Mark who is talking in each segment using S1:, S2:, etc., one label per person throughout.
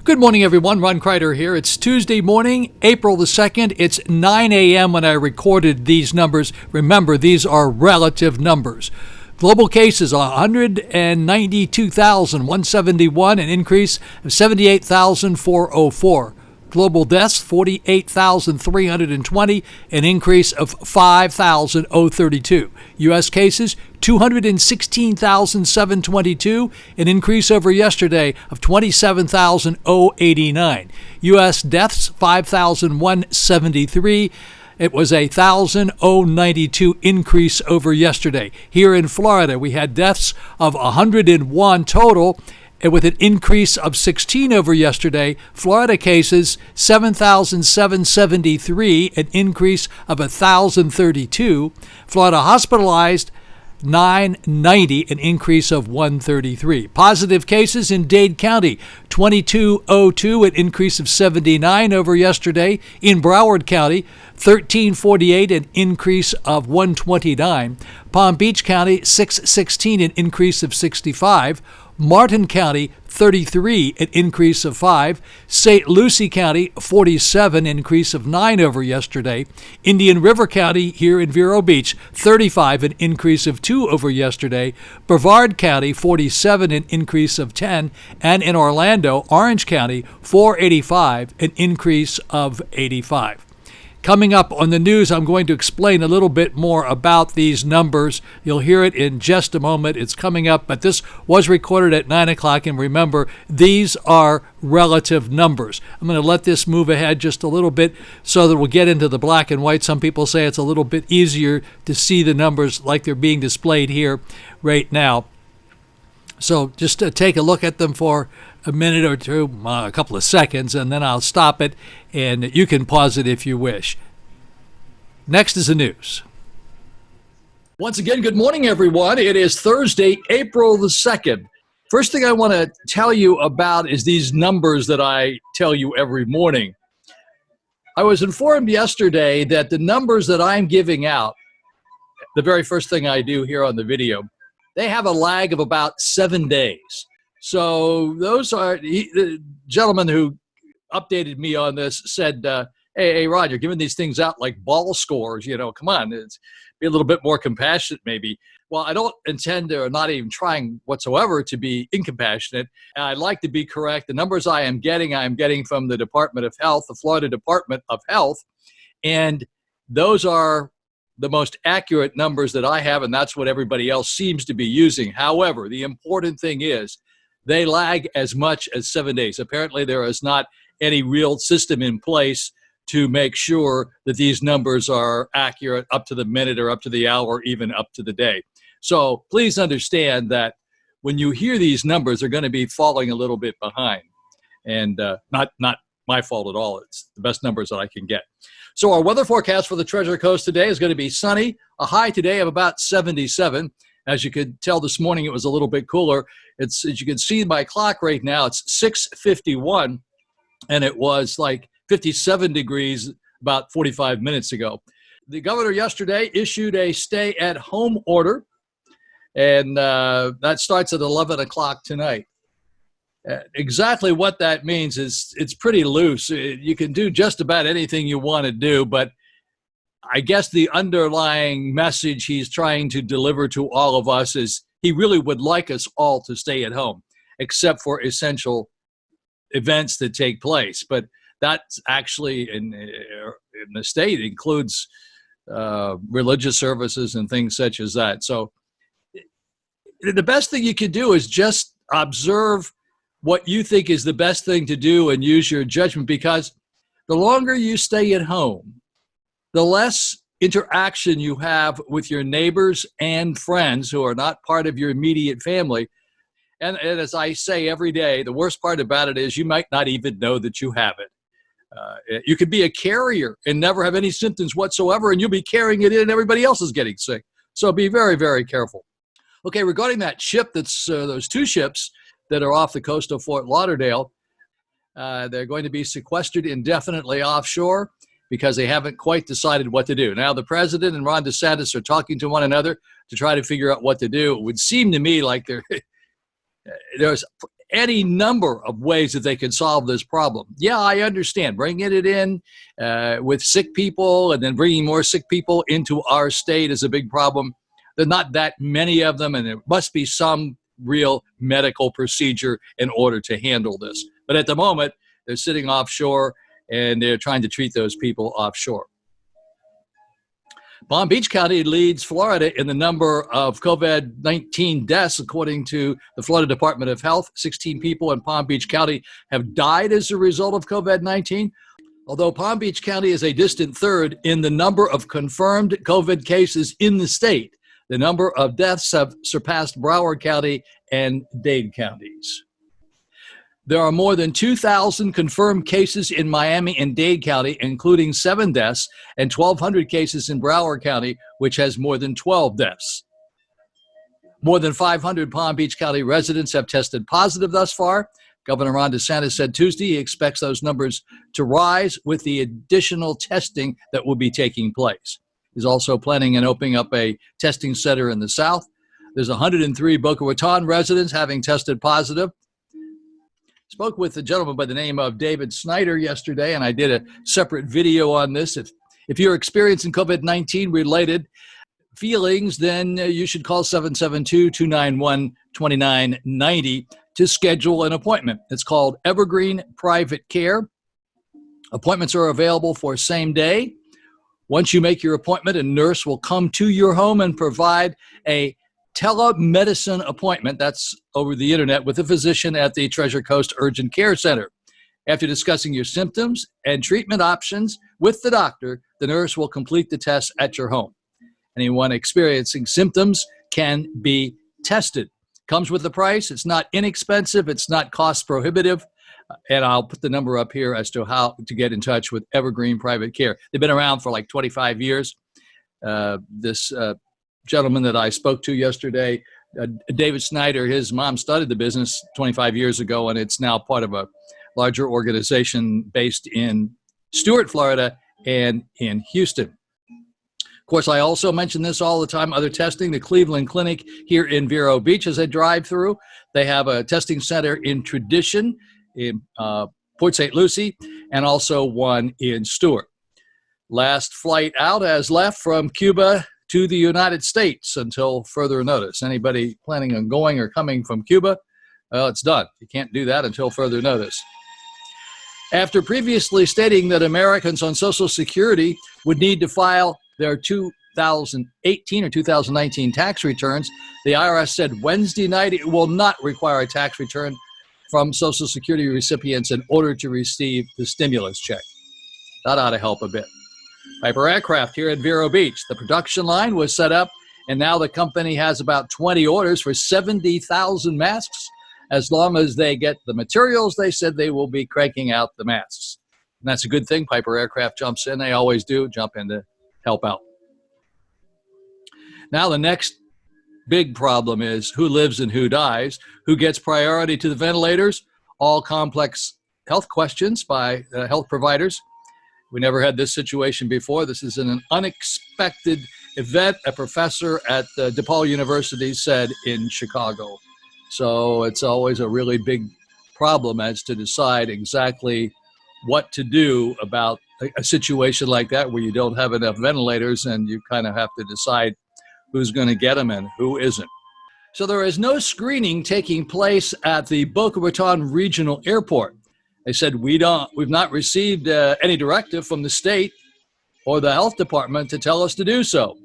S1: Good morning, everyone. Ron Crider here. It's Tuesday morning, April the 2nd. It's 9 a.m. when I recorded these numbers. Remember, these are relative numbers. Global cases, 192,171, an increase of 78,404. Global deaths, 48,320, an increase of 5,032. U.S. cases, 216,722, an increase over yesterday of 27,089. U.S. deaths, 5,173. It was a 1,092 increase over yesterday. Here in Florida, we had deaths of 101 total, with an increase of 16 over yesterday. Florida cases, 7,773, an increase of 1,032. Florida hospitalized, 990, an increase of 133. Positive cases in Dade County, 2202, an increase of 79 over yesterday. In Broward County, 1348, an increase of 129. Palm Beach County, 616, an increase of 65. Martin County, 33, an increase of 5. St. Lucie County, 47, increase of 9 over yesterday. Indian River County here in Vero Beach, 35, an increase of 2 over yesterday. Brevard County, 47, an increase of 10. And in Orlando, Orange County, 485, an increase of 85. Coming up on the news, I'm going to explain a little bit more about these numbers. You'll hear it in just a moment. It's coming up, but this was recorded at 9 o'clock. And remember, these are relative numbers. I'm going to let this move ahead just a little bit so that we'll get into the black and white. Some people say it's a little bit easier to see the numbers like they're being displayed here right now. So just take a look at them for a minute or two, a couple of seconds, and then I'll stop it, and you can pause it if you wish. Next is the news. Once again, good morning, everyone. It is Thursday, April the 2nd. First thing I want to tell you about is these numbers that I tell you every morning. I was informed yesterday that the numbers that I'm giving out, the very first thing I do here on the video, they have a lag of about 7 days. So those are, the gentleman who updated me on this said, hey, Rod, you're giving these things out like ball scores, come on, be a little bit more compassionate maybe. Well, I don't intend to, or not even trying whatsoever to be incompassionate. I'd like to be correct. The numbers I am getting from the Department of Health, the Florida Department of Health, and those are the most accurate numbers that I have, and that's what everybody else seems to be using. However, the important thing is they lag as much as 7 days. Apparently, there is not any real system in place to make sure that these numbers are accurate up to the minute or up to the hour, or even up to the day. So please understand that when you hear these numbers, they're going to be falling a little bit behind. And not my fault at all. It's the best numbers that I can get. So our weather forecast for the Treasure Coast today is going to be sunny, a high today of about 77. As you could tell this morning, it was a little bit cooler. As you can see my clock right now, it's 6:51, and it was like 57 degrees about 45 minutes ago. The governor yesterday issued a stay-at-home order, and that starts at 11 o'clock tonight. Exactly what that means is it's pretty loose. You can do just about anything you want to do, but I guess the underlying message he's trying to deliver to all of us is he really would like us all to stay at home, except for essential events that take place. But that's actually in the state includes religious services and things such as that. So the best thing you can do is just observe what you think is the best thing to do and use your judgment, because the longer you stay at home, the less interaction you have with your neighbors and friends who are not part of your immediate family. And as I say every day, the worst part about it is you might not even know that you have it. You could be a carrier and never have any symptoms whatsoever, and you'll be carrying it in and everybody else is getting sick. So be very, very careful. Okay, regarding that ship, that's those two ships that are off the coast of Fort Lauderdale, they're going to be sequestered indefinitely offshore because they haven't quite decided what to do. Now, the president and Ron DeSantis are talking to one another to try to figure out what to do. It would seem to me like there's any number of ways that they can solve this problem. Yeah, I understand. Bringing it in with sick people and then bringing more sick people into our state is a big problem. There are not that many of them, and there must be some real medical procedure in order to handle this. But at the moment, they're sitting offshore, and they're trying to treat those people offshore. Palm Beach County leads Florida in the number of COVID-19 deaths, according to the Florida Department of Health. 16 people in Palm Beach County have died as a result of COVID-19. Although Palm Beach County is a distant third in the number of confirmed COVID cases in the state, the number of deaths have surpassed Broward County and Dade counties. There are more than 2,000 confirmed cases in Miami and Dade County, including 7 deaths, and 1,200 cases in Broward County, which has more than 12 deaths. More than 500 Palm Beach County residents have tested positive thus far. Governor Ron DeSantis said Tuesday he expects those numbers to rise with the additional testing that will be taking place. He's also planning on opening up a testing center in the South. There's 103 Boca Raton residents having tested positive. Spoke with a gentleman by the name of David Snyder yesterday, and I did a separate video on this. If you're experiencing COVID-19 related feelings, then you should call 772-291-2990 to schedule an appointment. It's called Evergreen Private Care. Appointments are available for same day. Once you make your appointment, a nurse will come to your home and provide a telemedicine appointment, that's over the internet, with a physician at the Treasure Coast Urgent Care Center. After discussing your symptoms and treatment options with the doctor, the nurse will complete the test at your home. Anyone experiencing symptoms can be tested. Comes with a price. It's not inexpensive. It's not cost prohibitive. And I'll put the number up here as to how to get in touch with Evergreen Private Care. They've been around for like 25 years. This gentleman that I spoke to yesterday, David Snyder, his mom started the business 25 years ago, and it's now part of a larger organization based in Stuart, Florida, and in Houston. Of course, I also mention this all the time, other testing. The Cleveland Clinic here in Vero Beach as I drive through. They have a testing center in Tradition in Port St. Lucie, and also one in Stuart. Last flight out has left from Cuba to the United States until further notice. Anybody planning on going or coming from Cuba, well, it's done. You can't do that until further notice. After previously stating that Americans on Social Security would need to file their 2018 or 2019 tax returns, the IRS said Wednesday night it will not require a tax return from Social Security recipients in order to receive the stimulus check. That ought to help a bit. Piper Aircraft here at Vero Beach. The production line was set up, and now the company has about 20 orders for 70,000 masks. As long as they get the materials, they said they will be cranking out the masks. And that's a good thing. Piper Aircraft jumps in. They always do jump in to help out. Now the next big problem is who lives and who dies, who gets priority to the ventilators, all complex health questions by health providers. We never had this situation before. This is an unexpected event, a professor at DePaul University said in Chicago. So it's always a really big problem as to decide exactly what to do about a situation like that where you don't have enough ventilators and you kind of have to decide who's going to get them and who isn't. So there is no screening taking place at the Boca Raton Regional Airport. They said, we've not received any directive from the state or the health department to tell us to do so.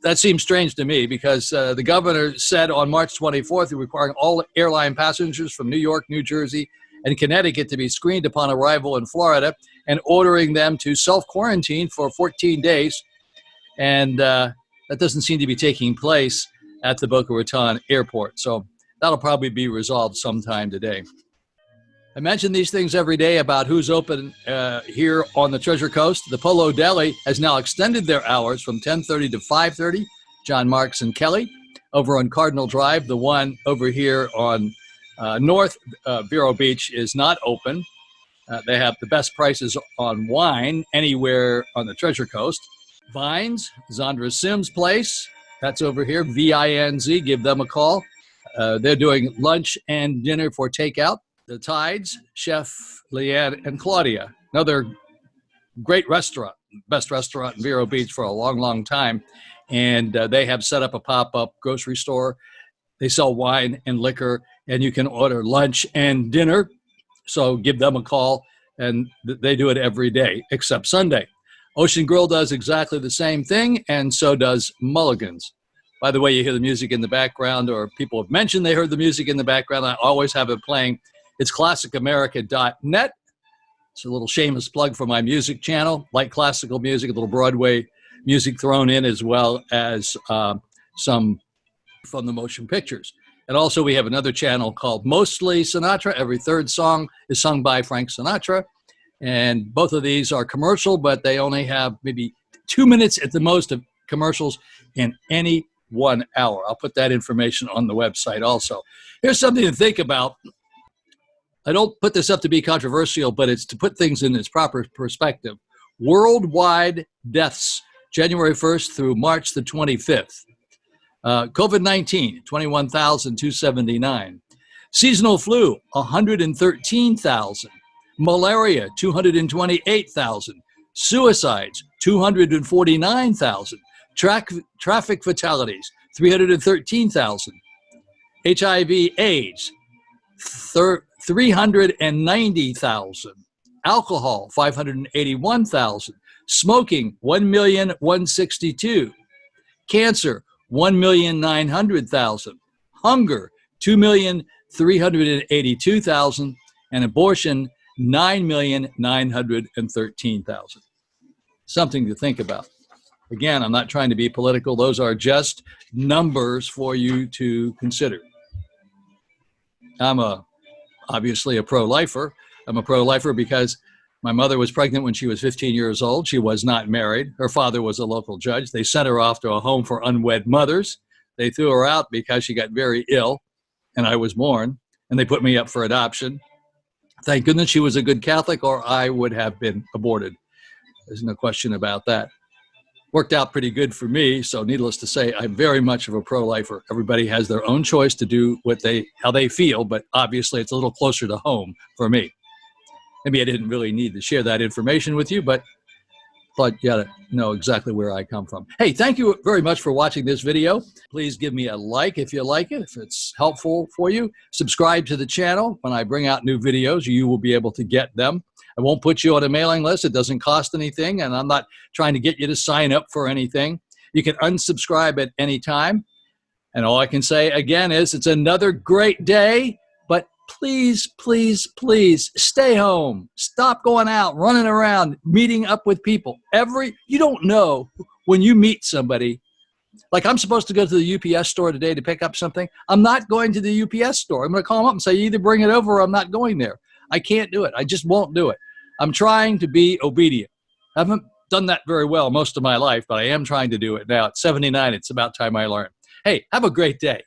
S1: That seems strange to me because the governor said on March 24th, requiring all airline passengers from New York, New Jersey, and Connecticut to be screened upon arrival in Florida and ordering them to self-quarantine for 14 days. And that doesn't seem to be taking place at the Boca Raton Airport. So that'll probably be resolved sometime today. I mention these things every day about who's open here on the Treasure Coast. The Polo Deli has now extended their hours from 10:30 to 5:30. John Marks and Kelly over on Cardinal Drive. The one over here on North Vero Beach is not open. They have the best prices on wine anywhere on the Treasure Coast. Vines, Zandra Sims' place, that's over here, VINZ. Give them a call. They're doing lunch and dinner for takeout. The Tides, Chef Leanne and Claudia, another great restaurant, best restaurant in Vero Beach for a long, long time. And they have set up a pop-up grocery store. They sell wine and liquor, and you can order lunch and dinner. So give them a call, and they do it every day except Sunday. Ocean Grill does exactly the same thing, and so does Mulligan's. By the way, you hear the music in the background, or people have mentioned they heard the music in the background. I always have it playing. It's classicamerica.net. It's a little shameless plug for my music channel, like classical music, a little Broadway music thrown in, as well as some from the motion pictures. And also we have another channel called Mostly Sinatra. Every third song is sung by Frank Sinatra. And both of these are commercial, but they only have maybe 2 minutes at the most of commercials in any 1 hour. I'll put that information on the website also. Here's something to think about. I don't put this up to be controversial, but it's to put things in its proper perspective. Worldwide deaths, January 1st through March the 25th. COVID-19, 21,279. Seasonal flu, 113,000. Malaria, 228,000. Suicides, 249,000. Traffic fatalities, 313,000. HIV/AIDS, 390,000. Alcohol, 581,000. Smoking, 1,162,000. Cancer, 1,900,000. Hunger, 2,382,000. And abortion, 9,913,000. Something to think about. Again, I'm not trying to be political. Those are just numbers for you to consider. I'm obviously a pro-lifer. I'm a pro-lifer because my mother was pregnant when she was 15 years old. She was not married. Her father was a local judge. They sent her off to a home for unwed mothers. They threw her out because she got very ill, and I was born, and they put me up for adoption. Thank goodness she was a good Catholic, or I would have been aborted. There's no question about that. Worked out pretty good for me, so needless to say, I'm very much of a pro-lifer. Everybody has their own choice to do how they feel, but obviously it's a little closer to home for me. Maybe I didn't really need to share that information with you, but thought you ought to know exactly where I come from. Hey, thank you very much for watching this video. Please give me a like if you like it, if it's helpful for you. Subscribe to the channel. When I bring out new videos, you will be able to get them. I won't put you on a mailing list. It doesn't cost anything, and I'm not trying to get you to sign up for anything. You can unsubscribe at any time. And all I can say again is it's another great day, but please, please, please stay home. Stop going out, running around, meeting up with people. You don't know when you meet somebody. Like I'm supposed to go to the UPS store today to pick up something. I'm not going to the UPS store. I'm going to call them up and say, you either bring it over or I'm not going there. I can't do it. I just won't do it. I'm trying to be obedient. I haven't done that very well most of my life, but I am trying to do it now. At 79, it's about time I learn. Hey, have a great day.